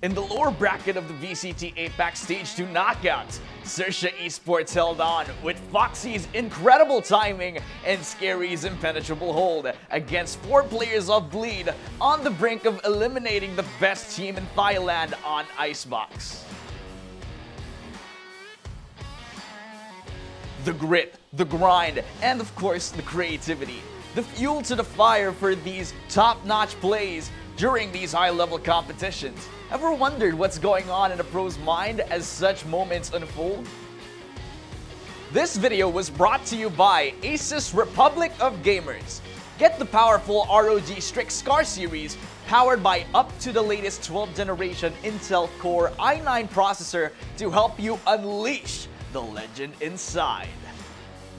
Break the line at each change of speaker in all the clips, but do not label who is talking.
In the lower bracket of the VCT APAC Stage 2 knockouts, Sersha Esports held on with Foxy's incredible timing and Scary's impenetrable hold against 4 players of Bleed on the brink of eliminating the best team in Thailand on Icebox. The grit, the grind, and of course the creativity. The fuel to the fire for these top-notch plays during these high-level competitions. Ever wondered what's going on in a pro's mind as such moments unfold? This video was brought to you by Asus Republic of Gamers. Get the powerful ROG Strix Scar series powered by up to the latest 12th generation Intel Core i9 processor to help you unleash the legend inside.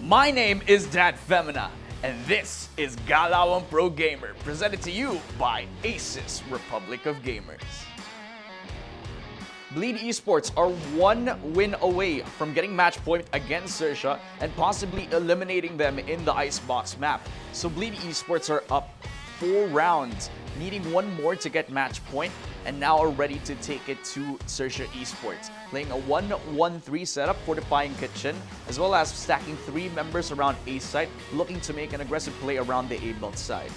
My name is Dad Femina, and this is Galawang Pro Gamer, presented to you by Asus Republic of Gamers. Bleed Esports are 1 win away from getting match point against Sersha and possibly eliminating them in the Icebox map. So Bleed Esports are up 4 rounds, needing 1 more to get match point, and now are ready to take it to Sersha Esports, playing a 1-1-3 setup, fortifying kitchen, as well as stacking 3 members around A site, looking to make an aggressive play around the A belt side.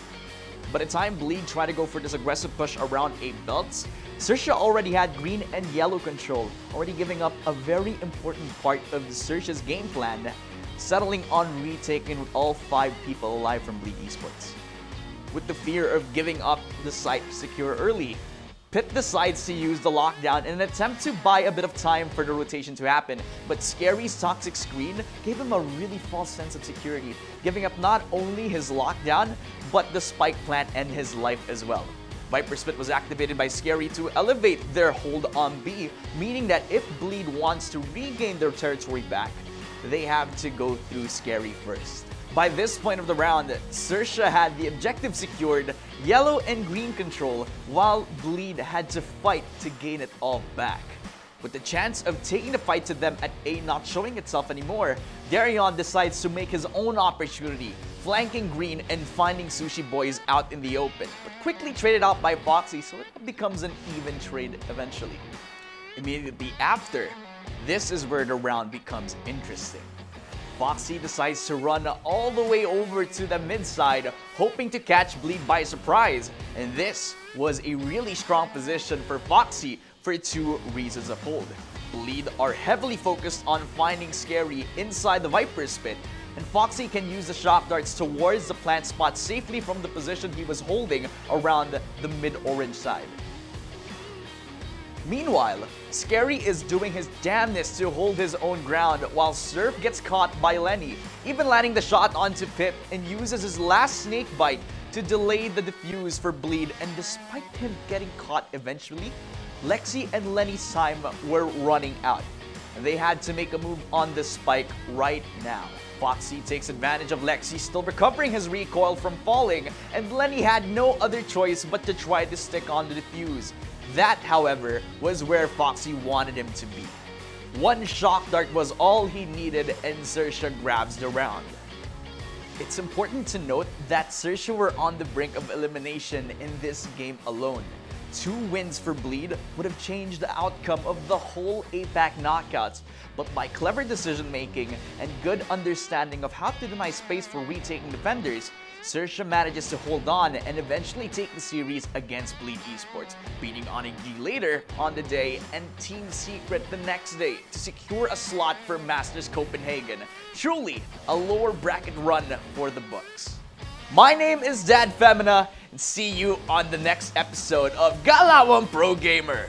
By the time Bleed try to go for this aggressive push around A belts, Sersha already had green and yellow control, already giving up a very important part of Sersha's game plan, settling on retaking with all 5 people alive from Bleed Esports. With the fear of giving up the site secure early, pit the sides to use the lockdown in an attempt to buy a bit of time for the rotation to happen, but Scary's toxic screen gave him a really false sense of security, giving up not only his lockdown, but the spike plant and his life as well. Viper Spit was activated by Scary to elevate their hold on B, meaning that if Bleed wants to regain their territory back, they have to go through Scary first. By this point of the round, Sersha had the objective secured, yellow and green control, while Bleed had to fight to gain it all back. With the chance of taking the fight to them at A not showing itself anymore, Darion decides to make his own opportunity, flanking green and finding Sushi Boys out in the open, but quickly traded out by Foxy, so it becomes an even trade eventually. Immediately after, this is where the round becomes interesting. Foxy decides to run all the way over to the mid side, hoping to catch Bleed by surprise, and this was a really strong position for Foxy for 2 reasons of hold. Bleed are heavily focused on finding Scary inside the Viper Spit, and Foxy can use the shock darts towards the plant spot safely from the position he was holding around the mid-orange side. Meanwhile, Scary is doing his damnness to hold his own ground while Surf gets caught by Lenny, even landing the shot onto Pip and uses his last snake bite to delay the defuse for Bleed, and despite him getting caught eventually, Lexi and Lenny's time were running out, and they had to make a move on the spike right now. Foxy takes advantage of Lexi still recovering his recoil from falling, and Lenny had no other choice but to try to stick on the defuse. That, however, was where Foxy wanted him to be. 1 shock dart was all he needed, and Sersha grabs the round. It's important to note that Sersha were on the brink of elimination in this game alone. 2 wins for Bleed would have changed the outcome of the whole APAC knockouts, but by clever decision making and good understanding of how to deny space for retaking defenders, Sersha manages to hold on and eventually take the series against Bleed Esports, beating Onyx D later on the day and Team Secret the next day to secure a slot for Masters Copenhagen. Truly a lower bracket run for the books. My name is Dad Femina, and see you on the next episode of Galawang Pro Gamer.